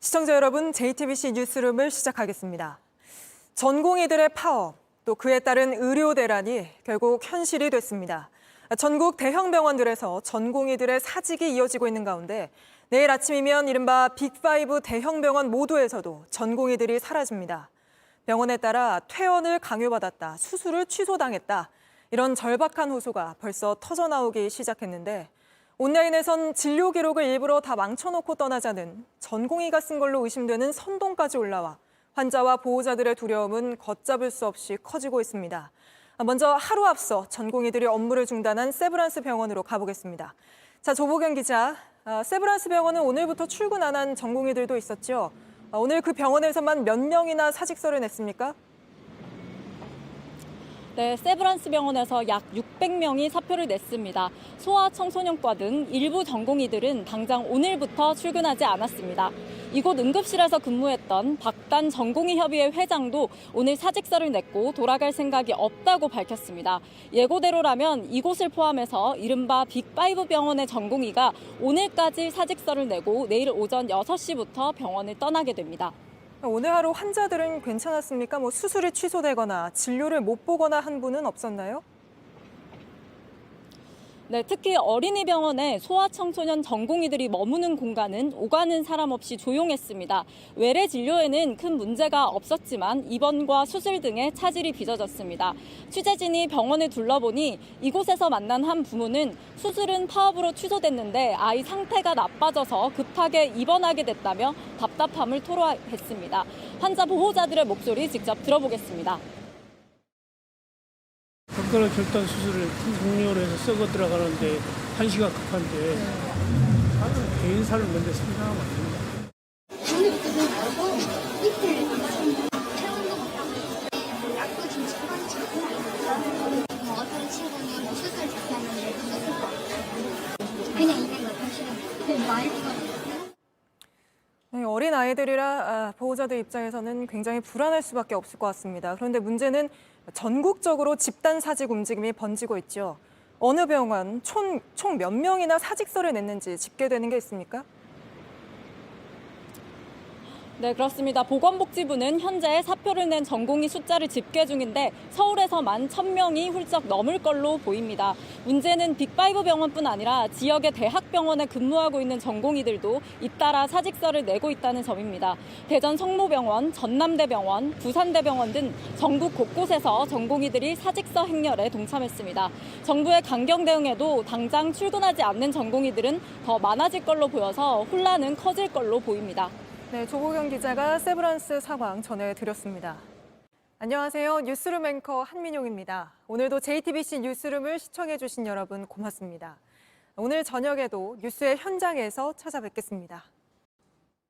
시청자 여러분, JTBC 뉴스룸을 시작하겠습니다. 전공의들의 파업, 또 그에 따른 의료 대란이 결국 현실이 됐습니다. 전국 대형 병원들에서 전공의들의 사직이 이어지고 있는 가운데 내일 아침이면 이른바 빅5 대형 병원 모두에서도 전공의들이 사라집니다. 병원에 따라 퇴원을 강요받았다, 수술을 취소당했다, 이런 절박한 호소가 벌써 터져나오기 시작했는데 온라인에선 진료 기록을 일부러 다 망쳐놓고 떠나자는 전공의가 쓴 걸로 의심되는 선동까지 올라와 환자와 보호자들의 두려움은 걷잡을 수 없이 커지고 있습니다. 먼저 하루 앞서 전공의들이 업무를 중단한 세브란스 병원으로 가보겠습니다. 자, 조보경 기자, 세브란스 병원은 오늘부터 출근 안 한 전공의들도 있었죠. 오늘 그 병원에서만 몇 명이나 사직서를 냈습니까? 네, 세브란스 병원에서 약 600명이 사표를 냈습니다. 소아청소년과 등 일부 전공의들은 당장 오늘부터 출근하지 않았습니다. 이곳 응급실에서 근무했던 박단 전공의협의회 회장도 오늘 사직서를 냈고 돌아갈 생각이 없다고 밝혔습니다. 예고대로라면 이곳을 포함해서 이른바 빅5 병원의 전공의가 오늘까지 사직서를 내고 내일 오전 6시부터 병원을 떠나게 됩니다. 오늘 하루 환자들은 괜찮았습니까? 수술이 취소되거나 진료를 못 보거나 한 분은 없었나요? 네, 특히 어린이병원에 소아청소년 전공의들이 머무는 공간은 오가는 사람 없이 조용했습니다. 외래 진료에는 큰 문제가 없었지만 입원과 수술 등의 차질이 빚어졌습니다. 취재진이 병원을 둘러보니 이곳에서 만난 한 부모는 수술은 파업으로 취소됐는데 아이 상태가 나빠져서 급하게 입원하게 됐다며 답답함을 토로했습니다. 환자 보호자들의 목소리 직접 들어보겠습니다. 벽걸이 절단 수술을 종료를 해서 썩어 들어가는데 1시가 급한데 다른 개인사를 먼저 생각하면 안 됩니다. 네, 어린 아이들이라 보호자들 입장에서는 굉장히 불안할 수밖에 없을 것 같습니다. 그런데 문제는 전국적으로 집단 사직 움직임이 번지고 있죠. 어느 병원 총 몇 명이나 사직서를 냈는지 집계되는 게 있습니까? 네, 그렇습니다. 보건복지부는 현재 사표를 낸 전공의 숫자를 집계 중인데 서울에서만 1,000명이 훌쩍 넘을 걸로 보입니다. 문제는 빅5 병원뿐 아니라 지역의 대학병원에 근무하고 있는 전공의들도 잇따라 사직서를 내고 있다는 점입니다. 대전 성모병원, 전남대병원, 부산대병원 등 전국 곳곳에서 전공의들이 사직서 행렬에 동참했습니다. 정부의 강경 대응에도 당장 출근하지 않는 전공의들은 더 많아질 걸로 보여서 혼란은 커질 걸로 보입니다. 네, 조보경 기자가 세브란스 상황 전해드렸습니다. 안녕하세요. 뉴스룸 앵커 한민용입니다. 오늘도 JTBC 뉴스룸을 시청해주신 여러분 고맙습니다. 오늘 저녁에도 뉴스의 현장에서 찾아뵙겠습니다.